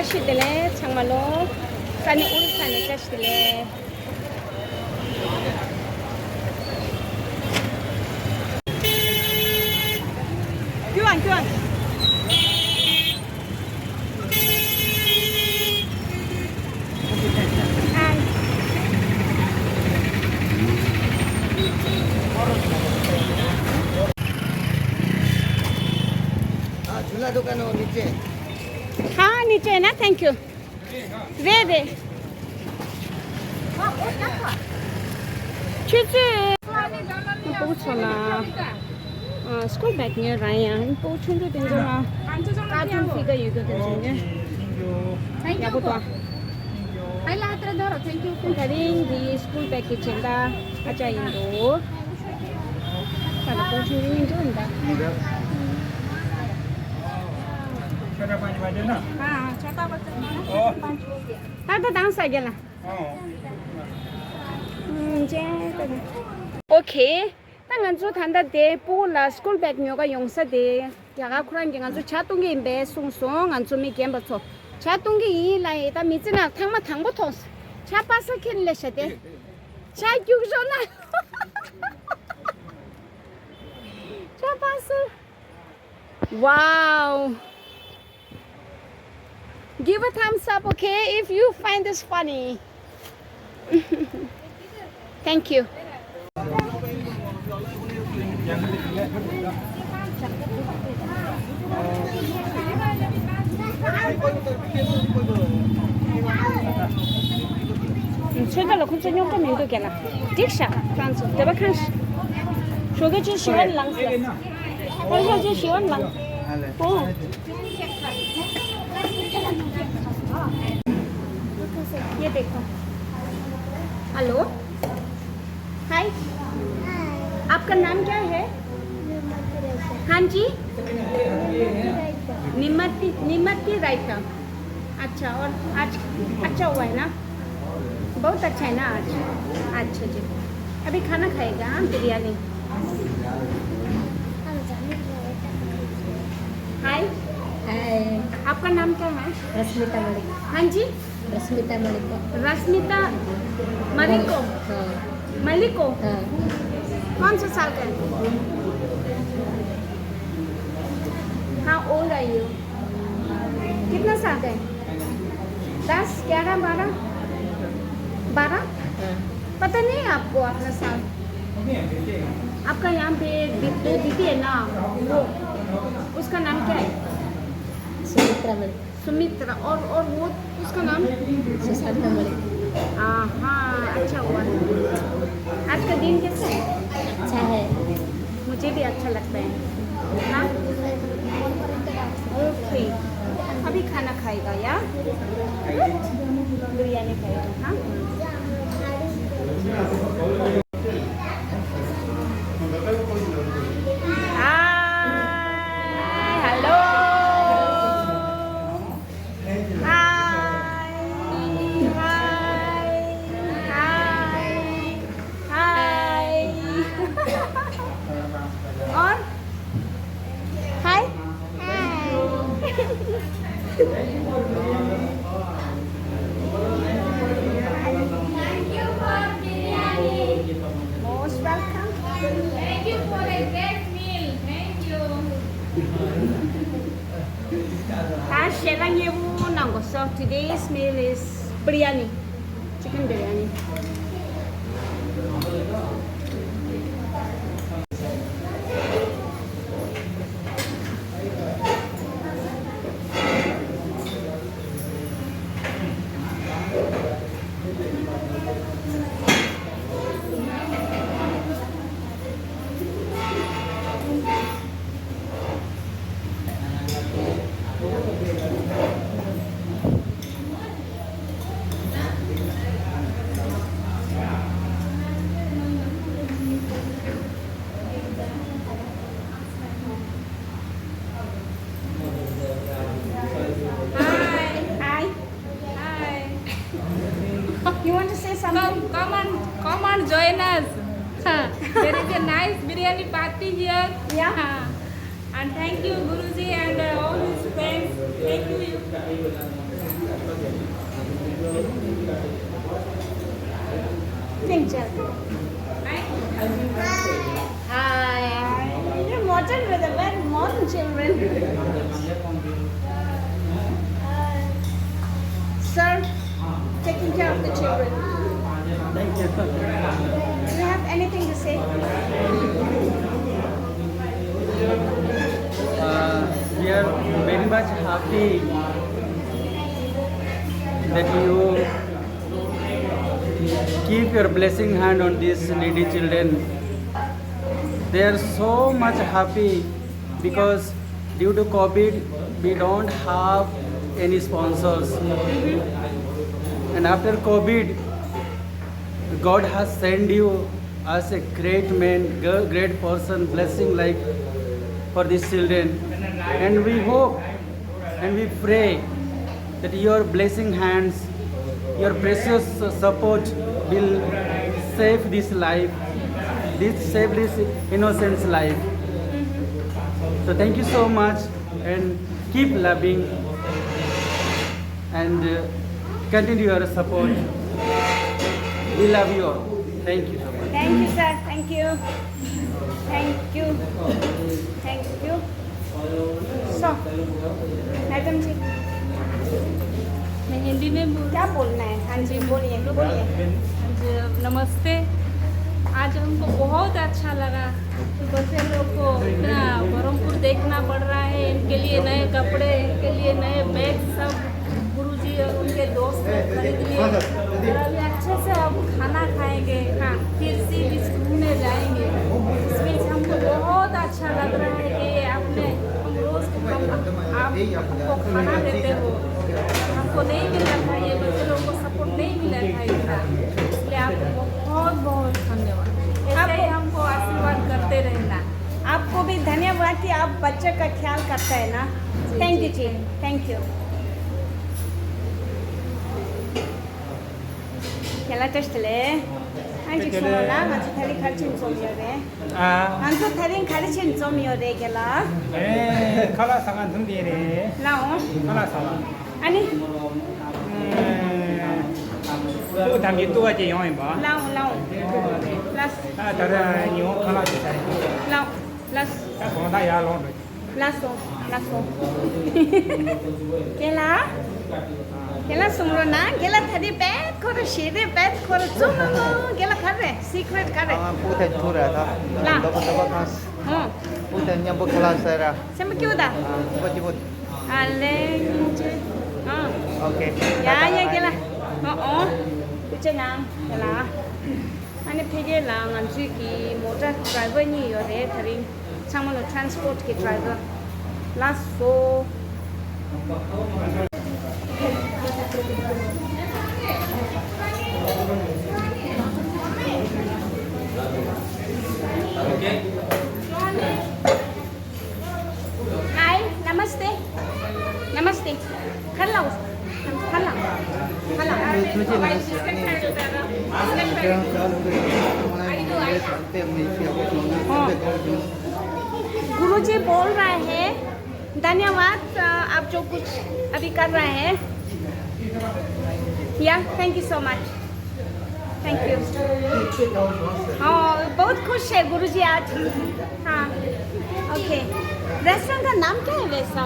짜시들래 정말로 산이 우리 산에 짜시들래. 교환. झूला दुकान हो नीचे हाँ नीचे है ना thank you they 치즈 보고잖아 스쿨 백이야 라이야 보고천도 된잖아 까준 피가 이거 되잖아 야보 봐 Ay lahat na doro, thank you. Karing di school bag kitchenda aja indo. Kada po churi indo inda. Kada panj baje na? हाँ छोटा बच्चा है 5 हो गया हाँ तो डांस आ गया ना 오케이 땅은 저 단다 대 보라 스쿨 백 묘가 용사 대 야가 쿠란 게 아주 차동게 임베 송송 안 좀이 gem버터 차동게 이 라이다 미즈나 탕마 탕부터 차 빠서 킬레셔데 차 죽잖아 차 빠서 와우 Give a thumbs up, okay, if you find this funny. Thank you.现在了，可是用个名都给了，这啥？这样子，对吧？看是，说个就喜欢狼是，我说就喜欢狼，哦。ये देखो हेलो हाय आपका नाम क्या है हाँ जी निमति रायता अच्छा और आज अच्छा हुआ है ना बहुत अच्छा है ना आज अच्छा जी अभी खाना खाएगा हाँ बिरयानी हाय आपका नाम क्या है रश्मिता मलिक हाँ जी रश्मिता मलिक रश्मिता मलिको मलिको हाँ कौन सा साल का है हाँ ओल्ड आई यू कितना साल का है 10 11 12 पता नहीं आपको अपना साल आपका यहाँ पे दो दीदी है ना वो उसका नाम क्या है सुमित्रा मलिक सुमित्रा और वो उसका नाम सुशांता मलिक हाँ अच्छा हुआ आज का दिन कैसा है अच्छा है मुझे भी अच्छा लगता है हाँ ओके अभी खाना खाएगा या बिरयानी खाएगा हाँ हेलो और hi most welcome Thank you for a great meal. Thank you. Sekarang ibu nanggoso. Today's meal is biryani, chicken biryani. You want to say something? Come on, join us. There is a nice biryani party here. Yeah. And thank you, Guruji, and all his friends. Thank you. Picture. Hi. You're modern with a very modern children. Sir, taking care of the children. Thank you. Do you have anything to say? We are very much happy that you keep your blessing hand on these needy children. They are so much happy because due to COVID we don't have any sponsors. And after COVID, God has sent you as a great man, great person, blessing like for these children. And we hope and we pray that your blessing hands, your precious support will save this life, save this innocent's life. So thank you so much and keep loving and continue your support. We love you all. Thank you so much. Thank you, sir. Thank you. Thank you. Thank you. So, madam ji मैं हिंदी में बोल क्या बोलना है? हाँ जी बोलिए बोलिए. जी, नमस्ते। आज हमको बहुत अच्छा लगा कि बच्चे लोग को इतना बरहमपुर देखना पड़ रहा है। इनके लिए नए कपड़े, इनके लिए नए बैग सब गुरुजी और उनके दोस्त ने खरीद लिए। और अभी अच्छे से अब खाना खाएंगे, हाँ फिर सी बीच घूमने जाएंगे। इस बीच हमको बहुत अच्छा लग रहा है कि आपने हम रोज़ आपको खाना देते हो। हमको नहीं मिला था, ये बच्चे लोगों को सपोर्ट नहीं मिला था इतना, इसलिए आपको बहुत बहुत धन्यवाद। ऐसे ही हमको आशीर्वाद करते रहना। आपको भी धन्यवाद कि आप बच्चे का ख्याल करते हैं ना. थैंक यू जी. Thank you. केला टेस्ट ले. 한지 소나 같이 다리 같이 좀 요래. 한도 다리 같이 좀 요래 게라. 네, 칼라 상한 등디네. 나오. 칼라 상한. 아니 또 담기 또 가지 영이 봐. 나오 나오. 라스 아, 다른 영 칼라 주자. 나오. 라스 딱 보다 야 롱. 라소 라소. 게라. 게라 숨로나 게라 다리 배 코르 시리 배 코르 좀노 게라 카레 시크릿 카레. Putin tura ta. Lah. Dapat kas. 어. Putin yang berkelas saya. Sama kiuda. Cepat-cepat. 알렌지. 어. Okey. 야야 게라. 어. 그잖아. 게라. 아니 페게랑 안주기 모자 드라이버니 요래 다리 창문으로 트랜스포트 기 드라이버. 라스포. हाय नमस्ते नमस्ते खल्ला खल्ला खल्ला Tujuh nasi ni. Jangan kalau mulai mulai sampai Malaysia apa semua sampai kau. गुरुजी बोल रहे हैं धन्यवाद आप जो कुछ अभी कर रहे हैं. या thank you so much. Thank you. हाँ बहुत खुश है गुरुजी आज. हाँ ओके. रेस्टोरेंट का नाम क्या है वैसा?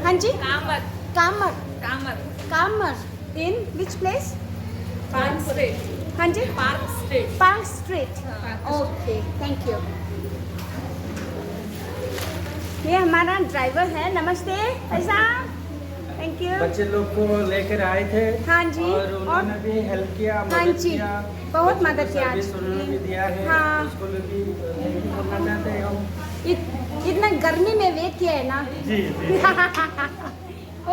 हाँ जी कामर कामर कामर कामर इन विच प्लेस? पार्क स्ट्रीट हाँ जी पार्क स्ट्रीट पार्क स्ट्रीट. हाँ. Okay thank you. ये हमारा ड्राइवर है. नमस्ते ऐसा. Thank you. बच्चे लोग को लेकर आए थे हाँ जी. और उन्होंने भी हेल्प किया, हाँ मदद जी किया, बहुत मदद किया आज. सर्विस उन्होंने भी दिया है. हाँ. उसको भी thank you करना चाहते हैं हम. इतना गर्मी में वेट किया है ना. जी जी.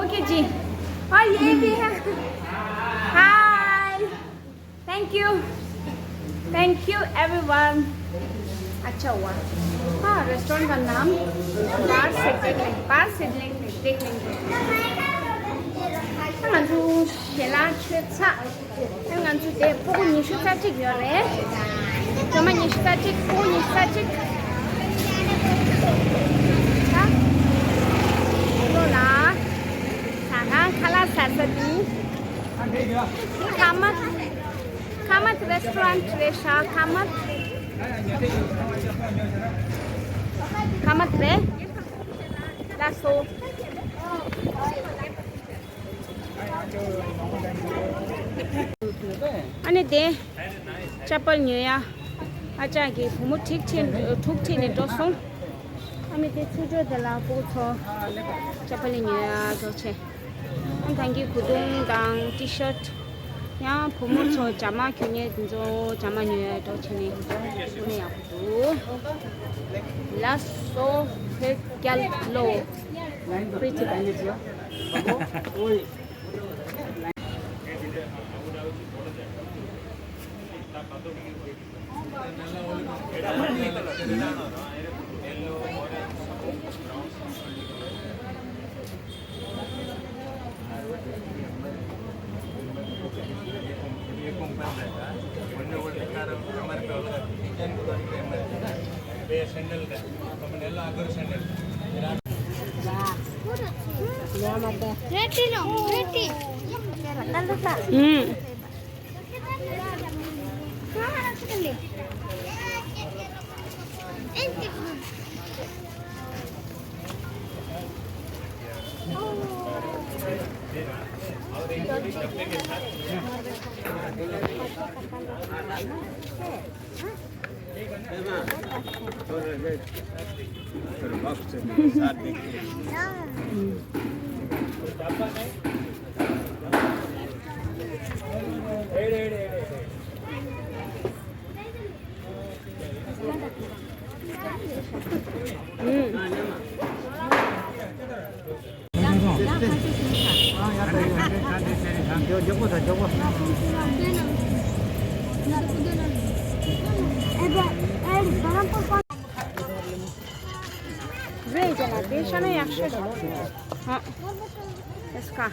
ओके जी. और ये भी है. Hi thank you everyone. अच्छा हुआ. हाँ रेस्टोरेंट का नाम बार से देख लेंगे. 한간주 계란 최차 한간주 때 보고 니슈사직 요래 정말 니슈사직 보고 니슈사직 자 로라 사랑 칼라 사사디 Kaman Tresha, Kamat. Kamat Tre. Lasso. Anh đi chapel như ya, acha cái phụ một thích thiên này đó xong, anh đi chú cho để là phụ cho chapel như ya đó chứ, anh thấy cái quần đông đằng t-shirt, ya phụ một cho jama kiểu như cho jama như ya đó chứ này, cái này áp dụng, lasso hết gallo, pretty bandit ya. Vrei de la deșa nu e așa. Ha. Esca.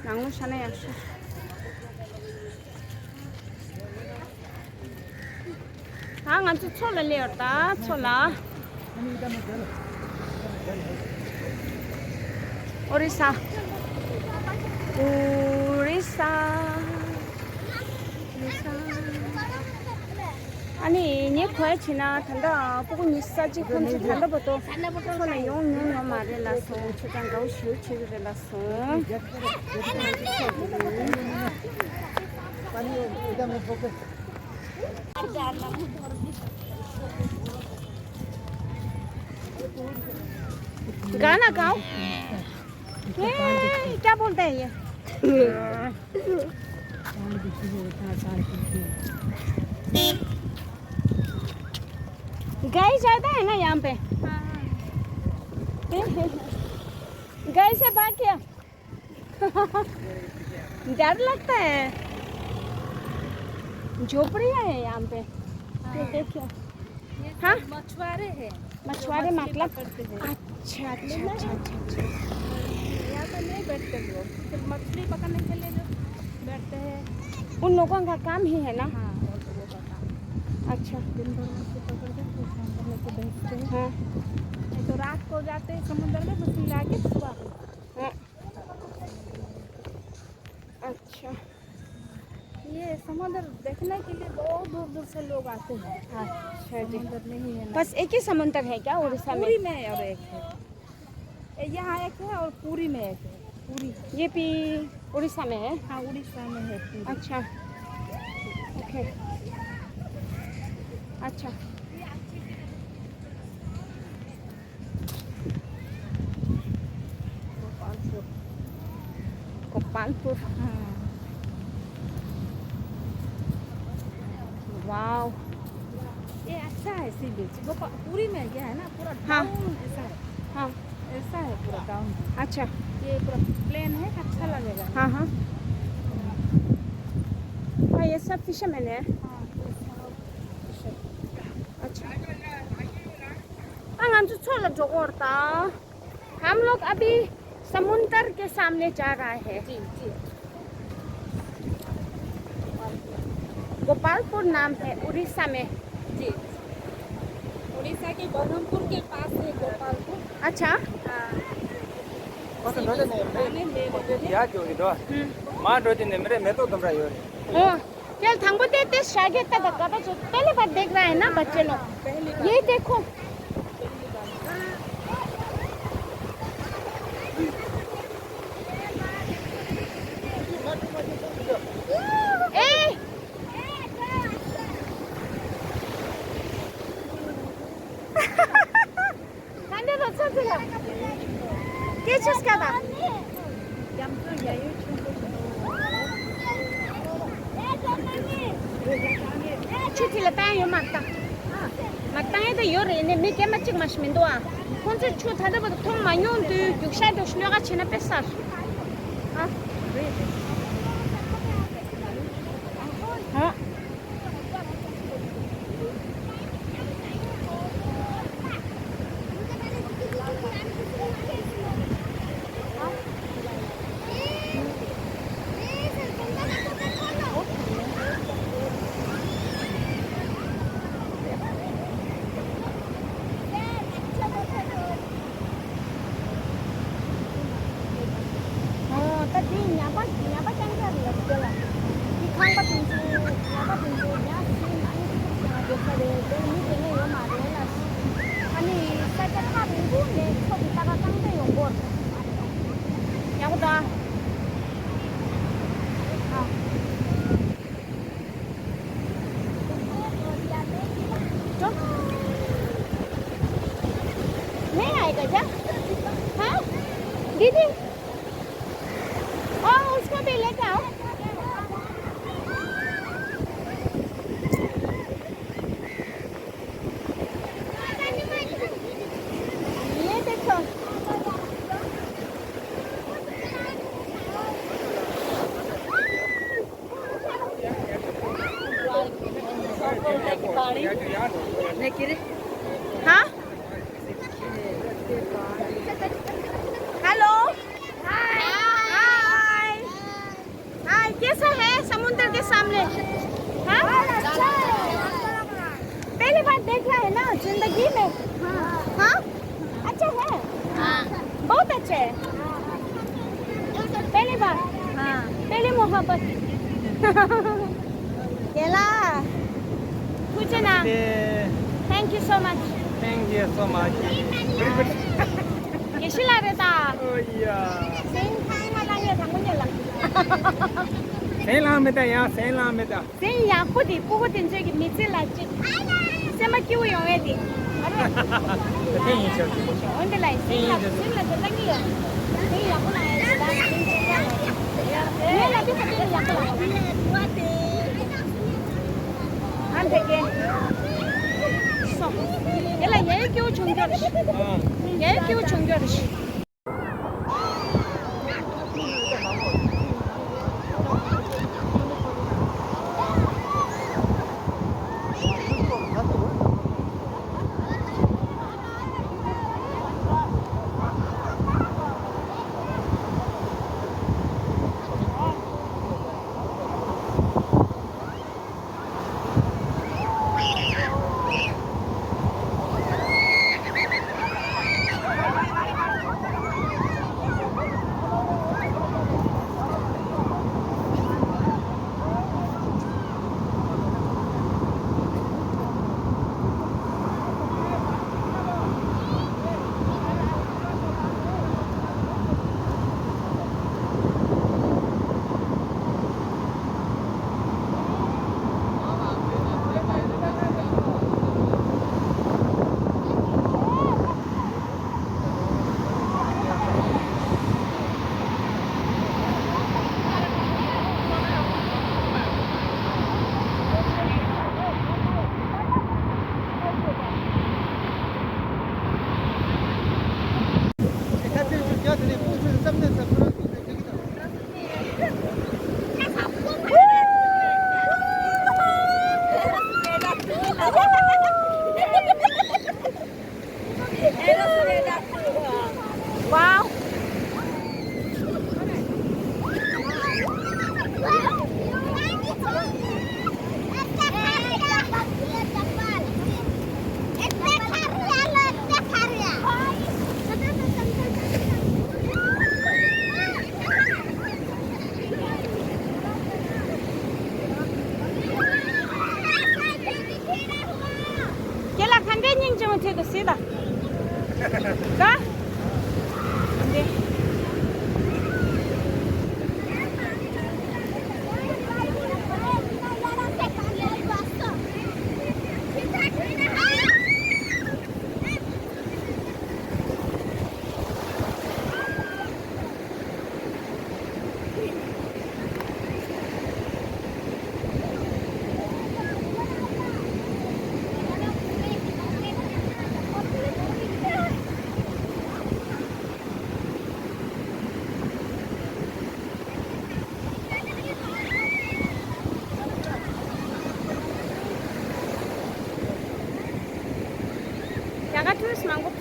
Nang așa nu e așa. Ha, ngan tu chola le ta, chola. Orisa. Orisa. 아니, 니 거에 지나 탄다. 보고 니 싸지 건지 탄다 보도. 손에 용용 말해라서 초장 가고 쉬우치기라서. गाना गाओ। ये क्या बोलते हैं ये? गाय ज्यादा है ना यहाँ पे? गाय से भाग गया। डर लगता है। झोपड़ियाँ है यहाँ पे। देखिए। हाँ? मछुआरे हैं। मछुआरे मतलब? अच्छा अच्छा अच्छा अच्छा। यहाँ पे नहीं बैठते लोग, सिर्फ मछली पकड़ने के लिए जो बैठते हैं। उन लोगों का काम ही है ना? हाँ, उन लोगों का काम। अच्छा। दिन भर मछली पकड़ के फिर शाम को लेके बेचते हैं। हाँ। नहीं तो रात को जाते हैं समुद्र में मछली लाके सुबह को। हाँ। अच्छा। ये समुद्र देखने के लिए बहुत दूर दूर से लोग आते हैं। अच्छा जी। समुद्र नहीं है ना। बस एक ही समुंदर है क्या उड़ीसा में? पूरी में और एक है, यहाँ एक है और पूरी में एक है। पूरी ये भी उड़ीसा में है? हाँ, उड़ीसा में है पूरी। अच्छा। ओके। अच्छा। गोपालपुर। हाँ। वाव। ये अच्छा है सी बीच। पूरी में क्या है ना, पूरा हाँ। डाउन ऐसा है। हाँ। ऐसा है पूरा डाउन। अच्छा। ये पूरा प्लेन है, अच्छा लगेगा। हाँ हाँ। हाँ, ये सब फिशरमैन है। अच्छा। हम लोग अभी समुंदर के सामने जा रहे हैं। जी जी। गोपालपुर नाम है उड़ीसा में। जी। उड़ीसा के बरहमपुर के पास है गोपालपुर। अच्छा। खाने ले लेते हैं। क्या क्यों इधर? मां रोटी ने मेरे मैं तो तुम रही हो। ओ, चल थंगबो ते शागिद तक कब जो पहली बार देख रहा है ना बच्चे लोग ये देखो ए 간데 너 찾으라 깨치스 가봐 추틸레 빵요 맞다 맞다에도 요래네 미게 맞직 마시면 도와 혼자 추 다다보다 통 많이 온데 육샤도 신뢰가 지나 뺐어 아 दीदी उसको भी लेके आओ ये देखो हाँ हेलो हाय हाय कैसा है समुद्र के सामने हाँ पहली बार देख रहा है ना जिंदगी में हाँ अच्छा है बहुत अच्छा है पहली बार पहली मोहब्बत केला कुछ ना thank you so much Thank you so much. 계실라 그랬다 Oh yeah. 생탕마당에 당근 연락 Philanthropy ya, Philanthropy. 생야 후디 뿌고된 저기 미질라지 세마 끼고 용해디 Thank you. 언제 라이 생야 생야 저당이요 생야 야구나 내가 비슷하게 야구나 안 되게 얘라 얘 끼고 종결이시 얘 끼고 종결이시 Wow. 가? 네. Jaga terus mangkuk.